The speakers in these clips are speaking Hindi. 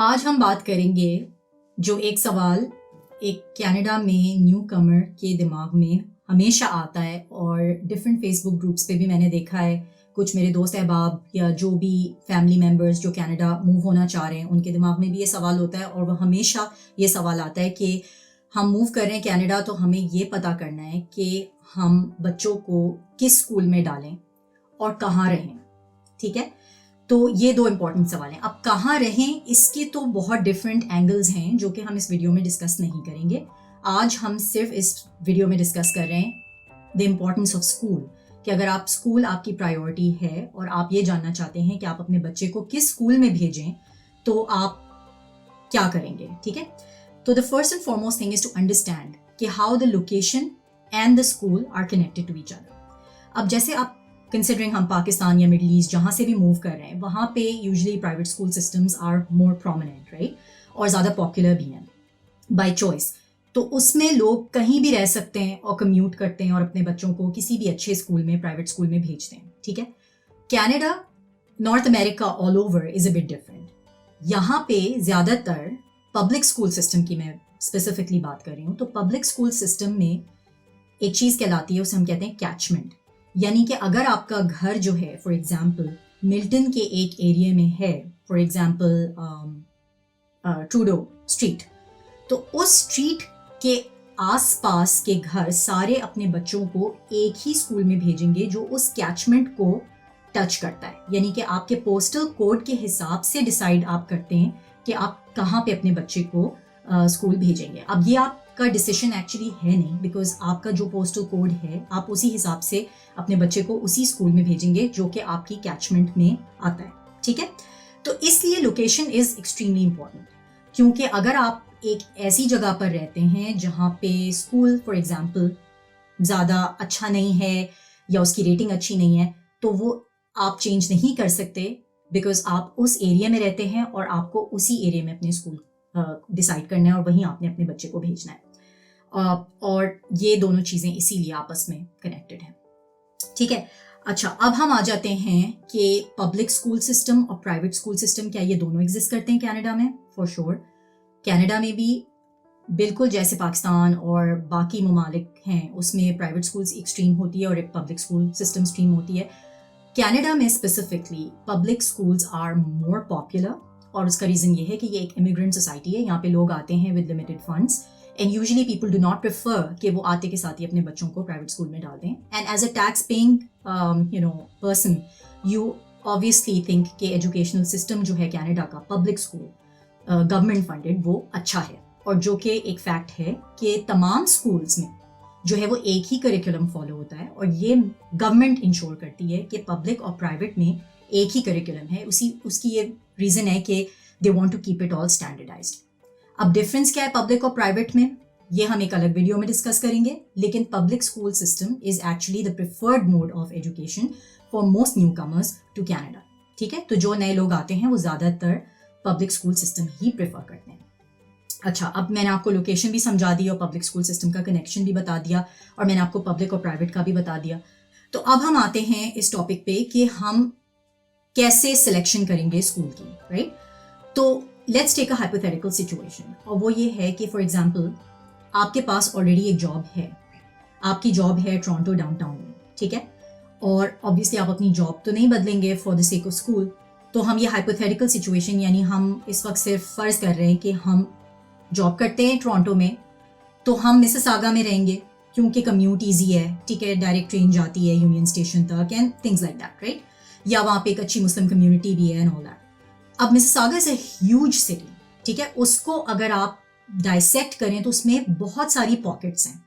आज हम बात करेंगे जो एक सवाल एक कनाडा में न्यू कमर के दिमाग में हमेशा आता है और डिफरेंट फेसबुक ग्रुप्स पे भी मैंने देखा है। कुछ मेरे दोस्त अहबाब या जो भी फैमिली मेम्बर्स जो कनाडा मूव होना चाह रहे हैं उनके दिमाग में भी ये सवाल होता है और वह हमेशा ये सवाल आता है कि हम मूव कर रहे हैं कनाडा तो हमें ये पता करना है कि हम बच्चों को किस स्कूल में डालें और कहाँ रहें। ठीक है, तो ये दो इम्पॉर्टेंट सवाल हैं। अब कहाँ रहें इसके तो बहुत डिफरेंट एंगल्स हैं जो कि हम इस वीडियो में डिस्कस नहीं करेंगे। आज हम सिर्फ इस वीडियो में डिस्कस कर रहे हैं द इम्पॉर्टेंस ऑफ स्कूल, कि अगर आप स्कूल आपकी प्रायोरिटी है और आप ये जानना चाहते हैं कि आप अपने बच्चे को किस स्कूल में भेजें तो आप क्या करेंगे। ठीक है, तो the first and foremost thing is to understand कि how the location and the school are connected to each other. अब जैसे आप कंसिडरिंग हम पाकिस्तान या मिडल ईस्ट जहाँ से भी मूव कर रहे हैं वहाँ पे usually private school systems are more prominent, right, और ज़्यादा पॉपुलर भी हैं बाय चॉइस। तो उसमें लोग कहीं भी रह सकते हैं और कम्यूट करते हैं और अपने बच्चों को किसी भी अच्छे स्कूल में, प्राइवेट स्कूल में भेजते हैं। ठीक है, Canada, north America all over is a bit different. यहाँ पे ज़्यादातर पब्लिक स्कूल सिस्टम की मैं स्पेसिफिकली बात कर रही हूँ। तो पब्लिक स्कूल सिस्टम में एक चीज़ कहलाती है, उसे हम कहते हैं कैचमेंट। यानी कि अगर आपका घर जो है फॉर एग्जांपल मिल्टन के एक एरिया में है, फॉर एग्जांपल ट्रूडो स्ट्रीट, तो उस स्ट्रीट के आसपास के घर सारे अपने बच्चों को एक ही स्कूल में भेजेंगे जो उस कैचमेंट को टच करता है। यानी कि आपके पोस्टल कोड के हिसाब से डिसाइड आप करते हैं कि आप कहाँ पे अपने बच्चे को स्कूल भेजेंगे। अब ये आपका डिसीजन एक्चुअली है नहीं, बिकॉज आपका जो पोस्टल कोड है आप उसी हिसाब से अपने बच्चे को उसी स्कूल में भेजेंगे जो कि आपकी कैचमेंट में आता है। ठीक है, तो इसलिए लोकेशन इज एक्सट्रीमली इंपॉर्टेंट, क्योंकि अगर आप एक ऐसी जगह पर रहते हैं जहाँ पे स्कूल फॉर एग्जाम्पल ज़्यादा अच्छा नहीं है या उसकी रेटिंग अच्छी नहीं है, तो वो आप चेंज नहीं कर सकते बिकॉज आप उस एरिया में रहते हैं और आपको उसी एरिया में अपने स्कूल डिसाइड करना है और वहीं आपने अपने बच्चे को भेजना है। और ये दोनों चीज़ें इसीलिए आपस में कनेक्टेड हैं। ठीक है, अच्छा, अब हम आ जाते हैं कि पब्लिक स्कूल सिस्टम और प्राइवेट स्कूल सिस्टम क्या ये दोनों एग्जिस्ट करते हैं कनाडा में? For sure. कनाडा में भी बिल्कुल जैसे पाकिस्तान और बाकी ममालिक हैं उसमें प्राइवेट स्कूल्स एक्सट्रीम होती है और एक पब्लिक स्कूल सिस्टम स्ट्रीम होती है। कनाडा में specifically public schools are more popular और उसका रीज़न ये है कि ये एक इमिग्रेंट सोसाइटी है। यहाँ पे लोग आते हैं with limited funds and usually people do not prefer कि वो आते के साथ ही अपने बच्चों को प्राइवेट स्कूल में डाल दें। And as a tax paying person you obviously think कि एजुकेशनल सिस्टम जो है कनाडा का पब्लिक स्कूल गवर्नमेंट फंडेड वो अच्छा है, और जो कि एक फैक्ट है कि तमाम स्कूल्स में जो है वो एक ही करिकुलम फॉलो होता है और ये गवर्नमेंट इंश्योर करती है कि पब्लिक और प्राइवेट में एक ही करिकुलम है। उसकी ये रीज़न है कि they want to keep it all standardised. अब डिफरेंस क्या है पब्लिक और प्राइवेट में, ये हम एक अलग वीडियो में डिस्कस करेंगे, लेकिन public school system is actually the preferred mode of education for most newcomers to Canada. ठीक है, तो जो नए लोग आते हैं वो ज़्यादातर पब्लिक स्कूल सिस्टम ही प्रेफर करते हैं। अच्छा, अब मैंने आपको लोकेशन भी समझा दी और पब्लिक स्कूल सिस्टम का कनेक्शन भी बता दिया और मैंने आपको पब्लिक और प्राइवेट का भी बता दिया। तो अब हम आते हैं इस टॉपिक पे कि हम कैसे सिलेक्शन करेंगे स्कूल की, राइट? तो let's take a hypothetical situation, और वो ये है कि फॉर एग्जांपल आपके पास ऑलरेडी एक जॉब है, आपकी जॉब है टोरंटो डाउनटाउन में। ठीक है, और ऑब्वियसली आप अपनी जॉब तो नहीं बदलेंगे for the sake of school. तो हम ये हाइपोथेटिकल सिचुएशन, यानी हम इस वक्त सिर्फ फ़र्ज़ कर रहे हैं कि हम जॉब करते हैं टोरंटो में, तो हम मिसिसागा में रहेंगे क्योंकि कम्यूट ईजी है। ठीक है, डायरेक्ट ट्रेन जाती है यूनियन स्टेशन तक and things like that, right? या वहाँ पे एक अच्छी मुस्लिम कम्युनिटी भी है एंड ऑल दैट। अब Mississauga is a huge city. ठीक है, उसको अगर आप डाइसेक्ट करें तो उसमें बहुत सारी पॉकेट्स हैं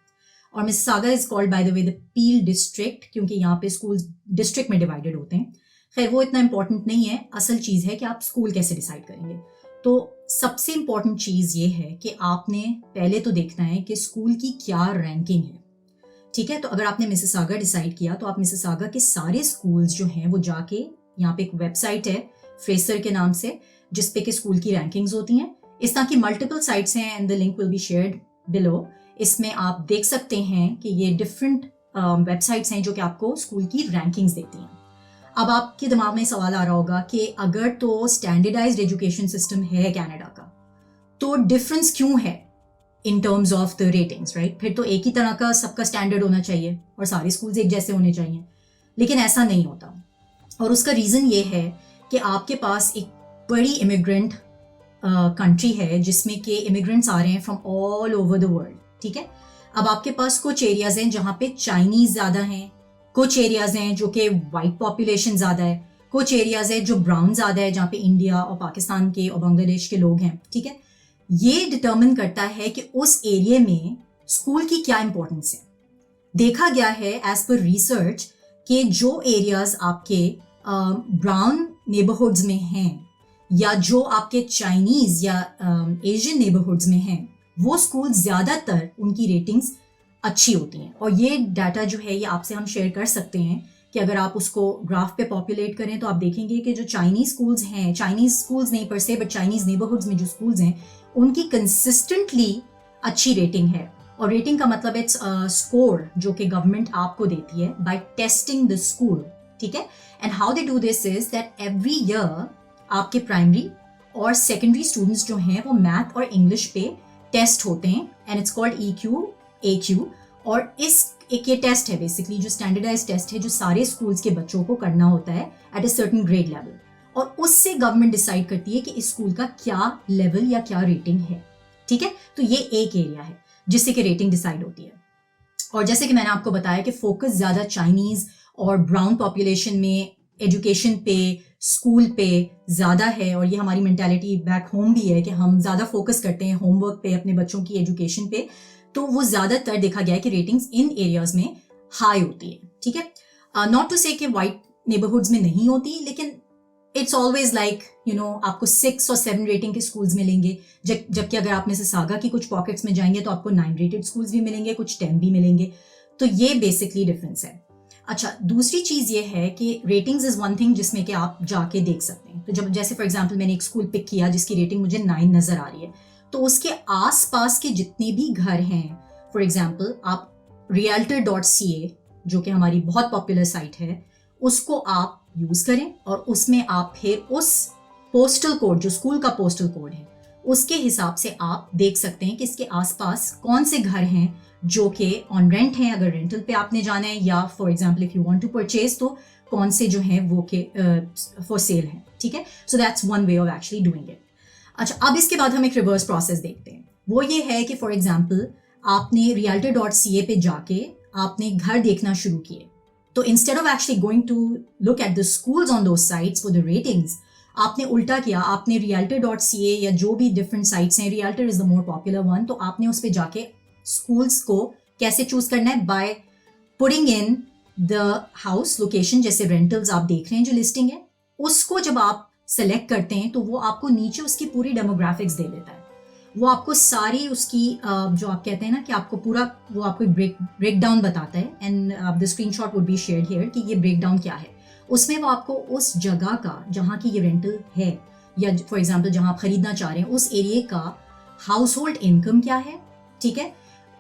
और Mississauga is called by the way the peel district, क्योंकि यहाँ पे स्कूल डिस्ट्रिक्ट में डिवाइडेड होते हैं। खैर वो इतना इंपॉर्टेंट नहीं है, असल चीज़ है कि आप स्कूल कैसे डिसाइड करेंगे। तो सबसे इम्पॉर्टेंट चीज़ ये है कि आपने पहले तो देखना है कि स्कूल की क्या रैंकिंग है। ठीक है, तो अगर आपने मिसिसागा डिसाइड किया तो आप मिसिसागा के सारे स्कूल्स जो हैं वो जाके, यहाँ पे एक वेबसाइट है फ्रेसर के नाम से जिस पे कि स्कूल की रैंकिंग्स होती हैं। इस तरह की मल्टीपल साइट्स हैं and the link will be shared below. इसमें आप देख सकते हैं कि ये डिफरेंट वेबसाइट्स हैं जो कि आपको स्कूल की रैंकिंग्स देती हैं। अब आपके दिमाग में सवाल आ रहा होगा कि अगर तो स्टैंडर्डाइज्ड एजुकेशन सिस्टम है कनाडा का, तो डिफरेंस क्यों है in terms of the ratings, right? फिर तो एक ही तरह का सबका स्टैंडर्ड होना चाहिए और सारे स्कूल्स एक जैसे होने चाहिए, लेकिन ऐसा नहीं होता। और उसका रीज़न ये है कि आपके पास एक बड़ी इमिग्रेंट कंट्री है जिसमें कि इमिग्रेंट्स आ रहे हैं from all over the world, ठीक है? अब आपके पास कुछ एरियाज हैं जहाँ पे चाइनीज़ ज़्यादा हैं, कुछ एरियाज हैं जो कि वाइट पॉपुलेशन ज़्यादा है, कुछ एरियाज है जो ब्राउन ज़्यादा है जहाँ पे इंडिया और पाकिस्तान के और बांग्लादेश के लोग हैं, ठीक है? ये डिटर्मिन करता है कि उस एरिया में स्कूल की क्या इंपॉर्टेंस है। देखा गया है एज पर रिसर्च कि जो एरियाज आपके ब्राउन नेबरहुड्स में हैं या जो आपके चाइनीज या एशियन नेबरहुड्स में हैं, वो स्कूल ज़्यादातर उनकी रेटिंग्स अच्छी होती हैं। और ये डाटा जो है ये आपसे हम शेयर कर सकते हैं कि अगर आप उसको ग्राफ पे पॉपुलेट करें तो आप देखेंगे कि जो चाइनीज स्कूल्स हैं, चाइनीज स्कूल्स नहीं पर से, बट चाइनीज नेबरहुड्स में जो स्कूल्स हैं उनकी कंसिस्टेंटली अच्छी रेटिंग है। और रेटिंग का मतलब इट्स स्कोर जो कि गवर्नमेंट आपको देती है बाय टेस्टिंग द स्कूल, ठीक है? And how they do this is that every year आपके प्राइमरी और सेकेंडरी स्टूडेंट्स जो हैं वो मैथ और इंग्लिश पे टेस्ट होते हैं एंड इट्स कॉल्ड EQ, और इस एक ये टेस्ट है बेसिकली जो स्टैंडर्डाइज टेस्ट है जो सारे स्कूल्स के बच्चों को करना होता है at a certain grade level, और उससे गवर्नमेंट डिसाइड करती है कि इस स्कूल का क्या लेवल या क्या रेटिंग है, ठीक है? तो ये एक एरिया है जिससे कि रेटिंग डिसाइड होती है। और जैसे कि मैंने आपको बताया कि फोकस ज़्यादा चाइनीज़ और ब्राउन पॉपुलेशन में एजुकेशन पे, स्कूल पे ज़्यादा है, और ये हमारी मेंटालिटी बैक होम भी है कि हम ज़्यादा फोकस करते हैं होमवर्क पे, अपने बच्चों की एजुकेशन पे, तो वो ज़्यादातर देखा गया है कि रेटिंग्स इन एरियाज में हाई होती है, ठीक है? नॉट टू से कि वाइट नेबरहुड्स में नहीं होती, लेकिन इट्स ऑलवेज लाइक आपको 6 और 7 रेटिंग के स्कूल्स मिलेंगे, जबकि अगर आप मिसिसागा की कुछ पॉकेट्स में जाएंगे तो आपको 9 रेटेड स्कूल्स भी मिलेंगे, कुछ 10 भी मिलेंगे। तो ये बेसिकली डिफरेंस है। अच्छा, दूसरी चीज़ ये है कि रेटिंग्स इज़ वन थिंग जिसमें कि आप जाके देख सकते हैं। तो जब जैसे फॉर एग्जांपल मैंने एक स्कूल पिक किया जिसकी रेटिंग मुझे 9 नज़र आ रही है, तो उसके आसपास के जितने भी घर हैं, फॉर एग्जांपल आप realtor.ca जो कि हमारी बहुत पॉपुलर साइट है, उसको आप यूज़ करें और उसमें आप फिर उस पोस्टल कोड जो स्कूल का पोस्टल कोड है उसके हिसाब से आप देख सकते हैं कि इसके आसपास कौन से घर हैं जो कि ऑन रेंट हैं, अगर रेंटल पे आपने जाना है, या for example if you want to purchase तो कौन से जो हैं वो के फॉर सेल हैं, ठीक है? So that's one way of actually doing it. अच्छा, अब इसके बाद हम एक रिवर्स प्रोसेस देखते हैं। वो ये है कि फॉर एग्जांपल आपने realtor.ca पे जाके आपने घर देखना शुरू किए, तो instead of actually going to look at the schools on those sites for the ratings, आपने उल्टा किया, आपने realtor.ca या जो भी डिफरेंट साइट्स हैं, realtor is the more popular one, तो आपने उस पर जाके स्कूल्स को कैसे चूज करना है, by putting in the house location, जैसे रेंटल्स आप देख रहे हैं जो लिस्टिंग है, उसको जब आप सेलेक्ट करते हैं तो वो आपको नीचे उसकी पूरी डेमोग्राफिक्स दे देता है। वो आपको सारी उसकी जो आप कहते हैं ना कि आपको पूरा वो आपको ब्रेक डाउन बताता है, and the screenshot would be shared here कि ये ब्रेक डाउन क्या है। उसमें वो आपको उस जगह का जहाँ की ये रेंटल है या फॉर एग्जांपल जहाँ आप खरीदना चाह रहे हैं उस एरिया का हाउस होल्ड इनकम क्या है, ठीक है,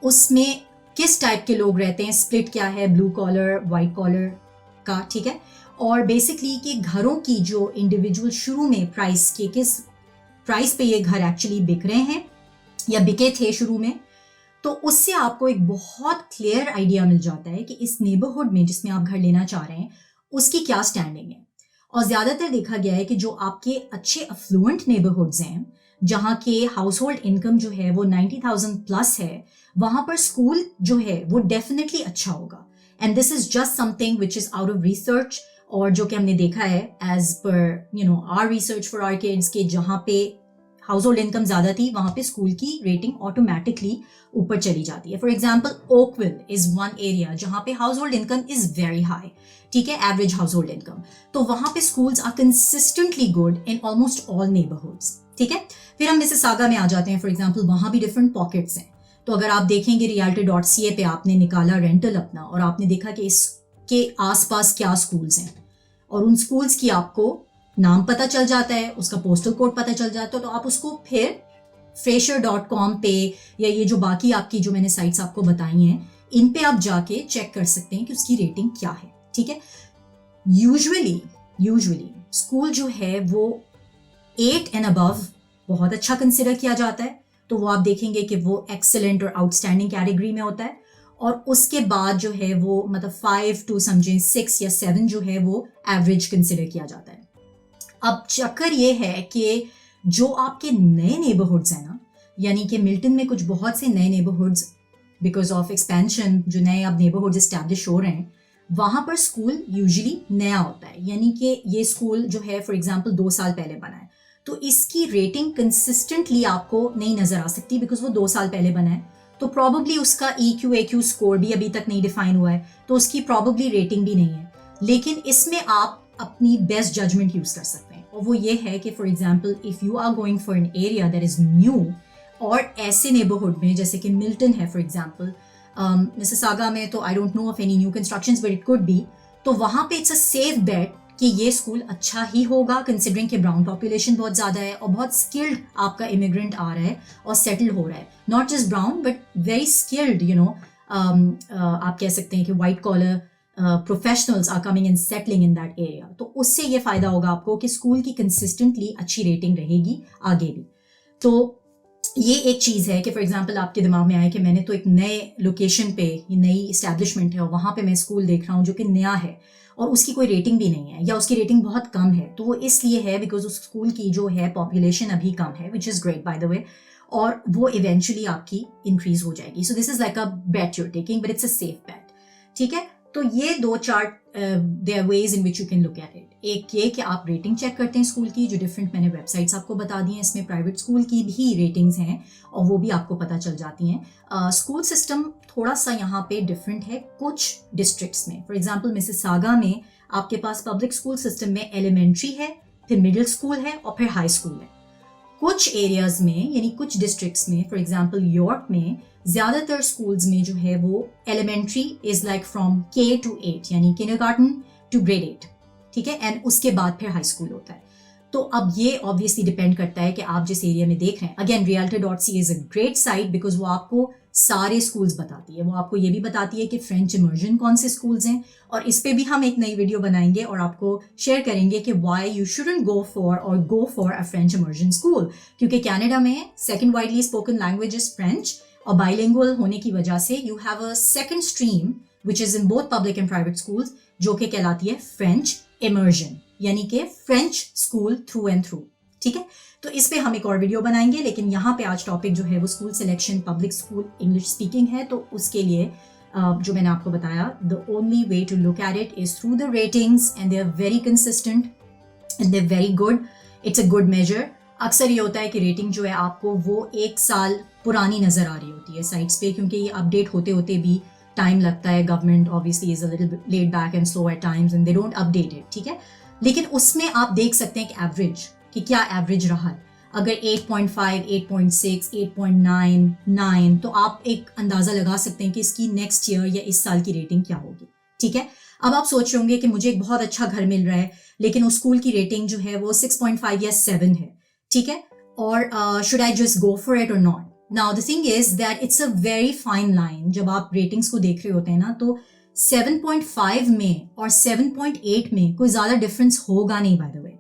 उसमें किस टाइप के लोग रहते हैं, स्प्लिट क्या है, ब्लू कॉलर वाइट कॉलर का, ठीक है, और बेसिकली कि घरों की जो इंडिविजुअल शुरू में प्राइस के किस प्राइस पे ये घर एक्चुअली बिक रहे हैं या बिके थे शुरू में, तो उससे आपको एक बहुत क्लियर आइडिया मिल जाता है कि इस नेबरहुड में जिसमें आप घर लेना चाह रहे हैं उसकी क्या स्टैंडिंग है। और ज़्यादातर देखा गया है कि जो आपके अच्छे अफ्लुएंट नेबरहुड्स हैं जहाँ के हाउस होल्ड इनकम जो है वो 90,000 प्लस है, वहाँ पर स्कूल जो है वो डेफिनेटली अच्छा होगा। And this is just something which is out of research, और जो कि हमने देखा है as per our research for our kids के जहाँ पे हाउस होल्ड इनकम ज़्यादा थी वहाँ पे स्कूल की रेटिंग ऑटोमेटिकली ऊपर चली जाती है। For example Oakville is one area जहाँ पे household income is very high, ठीक है, एवरेज हाउस होल्ड इनकम, तो वहाँ पे schools are consistently good in almost all neighbourhoods, ठीक है। फिर हम मिसिसागा में आ जाते हैं, फॉर एग्जाम्पल वहाँ भी डिफरेंट पॉकेट्स हैं। तो अगर आप देखेंगे realtor.ca पे आपने निकाला रेंटल अपना और आपने देखा कि इसके आसपास क्या स्कूल्स हैं और उन स्कूल्स की आपको नाम पता चल जाता है, उसका पोस्टल कोड पता चल जाता है, तो आप उसको फिर fresher.com पे या ये जो बाकी आपकी जो मैंने साइट्स आपको बताई हैं इन पे आप जाके चेक कर सकते हैं कि उसकी रेटिंग क्या है, ठीक है। यूजुअली यूजुअली स्कूल जो है वो 8 एंड अबव बहुत अच्छा कंसिडर किया जाता है, तो वो आप देखेंगे कि वो एक्सेलेंट और आउटस्टैंडिंग कैटेगरी में होता है। और उसके बाद जो है वो मतलब 5 टू समझें 6 या 7 जो है वो एवरेज कंसिडर किया जाता है। अब चक्कर ये है कि जो आपके नए नेबरहुड्स हैं ना, यानी कि मिल्टन में कुछ बहुत से नए नेबरहुड्स बिकॉज ऑफ एक्सपेंशन जो नए अब नेबरहुड्स इस्टेब्लिश हो रहे हैं, वहाँ पर स्कूल यूजुअली नया होता है, यानी कि ये स्कूल जो है फॉर एग्जांपल 2 साल पहले बना है, तो इसकी रेटिंग कंसिस्टेंटली आपको नहीं नज़र आ सकती बिकॉज वो 2 साल पहले बना है, तो प्रॉबली उसका EQ स्कोर भी अभी तक नहीं डिफाइन हुआ है, तो उसकी प्रॉबली रेटिंग भी नहीं है। लेकिन इसमें आप अपनी बेस्ट जजमेंट यूज़ कर सकते हैं, और वो ये है कि for example if you are going for an area that is new, और ऐसे नेबरहुड में जैसे कि मिल्टन है फॉर एग्जांपल, मिसिसागा में तो I don't know of any new constructions but it could be, तो वहाँ पे इट्स अ सेफ बेट कि ये स्कूल अच्छा ही होगा कंसिडरिंग कि ब्राउन पॉपुलेशन बहुत ज़्यादा है और बहुत स्किल्ड आपका इमिग्रेंट आ रहा है और सेटल हो रहा है, not just brown but very skilled, you know, आप कह सकते हैं कि white collar professionals are coming and settling in that area, तो उससे ये फ़ायदा होगा आपको कि स्कूल की कंसिस्टेंटली अच्छी रेटिंग रहेगी आगे भी। तो ये एक चीज़ है कि फॉर एग्जांपल आपके दिमाग में आए कि मैंने तो एक नए लोकेशन पे नई इस्टेब्लिशमेंट है और वहाँ पे मैं स्कूल देख रहा हूँ जो कि नया है और उसकी कोई रेटिंग भी नहीं है या उसकी रेटिंग बहुत कम है, तो वो इसलिए है बिकॉज उस स्कूल की जो है पॉपुलेशन अभी कम है, which is great by the way, और वो इवेंचुअली आपकी इंक्रीज हो जाएगी। So this is like a bet you're taking but it's a safe bet, ठीक है। तो ये 2 chart there ways in which you can look at it. एक ये कि आप रेटिंग चेक करते हैं स्कूल की, जो डिफरेंट मैंने वेबसाइट्स आपको बता दी हैं, इसमें प्राइवेट स्कूल की भी रेटिंग्स हैं और वो भी आपको पता चल जाती हैं। स्कूल सिस्टम थोड़ा सा यहाँ पे डिफरेंट है कुछ डिस्ट्रिक्ट्स में। फॉर एग्जांपल मिसिसागा में आपके पास पब्लिक स्कूल सिस्टम में एलिमेंट्री है, फिर मिडिल स्कूल है और फिर हाई स्कूल है। कुछ एरियाज में यानी कुछ डिस्ट्रिक्ट्स में, फॉर एग्जांपल यॉर्क में ज़्यादातर स्कूल्स में जो है वो elementary is like from K to 8 यानी किंडरगार्टन टू ग्रेड 8, ठीक है, एंड उसके बाद फिर हाई स्कूल होता है। तो अब ये ऑब्वियसली डिपेंड करता है कि आप जिस एरिया में देख रहे हैं। Again realtor.ca is a great site because वो आपको सारे स्कूल्स बताती है, वो आपको ये भी बताती है कि फ्रेंच इमर्जन कौन से स्कूल्स हैं, और इस पे भी हम एक नई वीडियो बनाएंगे और आपको शेयर करेंगे कि why you shouldn't go for a French immersion school, क्योंकि कनाडा में second widely spoken language is French, और बाइलिंगुअल होने की वजह से you have a second stream which is in both public and private schools जो कि कहलाती है फ्रेंच इमर्जन, यानी कि French school through and through, ठीक है। तो इस पे हम एक और वीडियो बनाएंगे, लेकिन यहाँ पे आज टॉपिक जो है वो school selection, public school, English speaking है। तो उसके लिए जो मैंने आपको बताया, the only way to look at it is through the ratings and they are very consistent and they are very good, it's a good measure. अक्सर ये होता है कि रेटिंग जो है आपको वो 1 साल पुरानी नज़र आ रही होती है साइट्स पे, क्योंकि ये अपडेट होते होते भी टाइम लगता है। Government obviously is a little laid back and slow at times and they don't update it, ठीक है। लेकिन उसमें आप देख सकते हैं कि एवरेज, कि क्या एवरेज रहा है। अगर 8.5, 8.6, 8.9, 9, तो आप एक अंदाज़ा लगा सकते हैं कि इसकी नेक्स्ट ईयर या इस साल की रेटिंग क्या होगी, ठीक है। अब आप सोच रहे होंगे कि मुझे एक बहुत अच्छा घर मिल रहा है लेकिन उस स्कूल की रेटिंग जो है वो 6.5 या 7 है, ठीक है, और should I just go for it और not. Now the thing is that it's a very fine line. जब आप रेटिंग्स को देख रहे होते हैं ना, तो 7.5 में और 7.8 में कोई ज़्यादा डिफरेंस होगा नहीं, बाय द वे।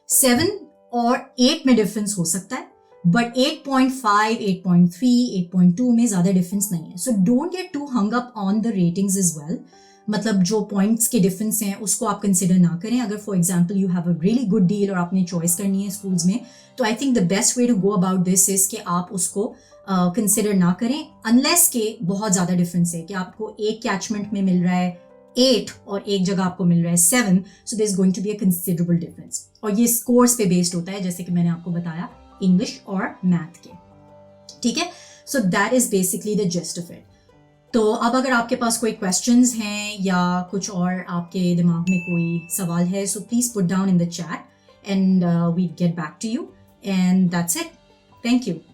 7 और 8 में डिफरेंस हो सकता है, बट 8.5, 8.3, 8.2 में ज़्यादा डिफरेंस नहीं है। So don't get too hung up on the ratings as well. मतलब जो पॉइंट्स के डिफरेंस हैं उसको आप कंसिडर ना करें। अगर for example you have a really good deal और आपने चॉइस करनी है स्कूल्स में, तो I think the best way to go about this is कि आप उसको कंसिडर ना करें, अनलेस के बहुत ज़्यादा डिफरेंस है कि आपको एक कैचमेंट में मिल रहा है 8 और एक जगह आपको मिल रहा है 7, so there is going to be a considerable difference. और ये स्कोर्स पे बेस्ड होता है, जैसे कि मैंने आपको बताया इंग्लिश और मैथ के, ठीक है। So that is basically the gist of it. तो अब अगर आपके पास कोई क्वेश्चंस हैं या कुछ और आपके दिमाग में कोई सवाल है, so please put down in the chat and we get back to you, and that's it. Thank you.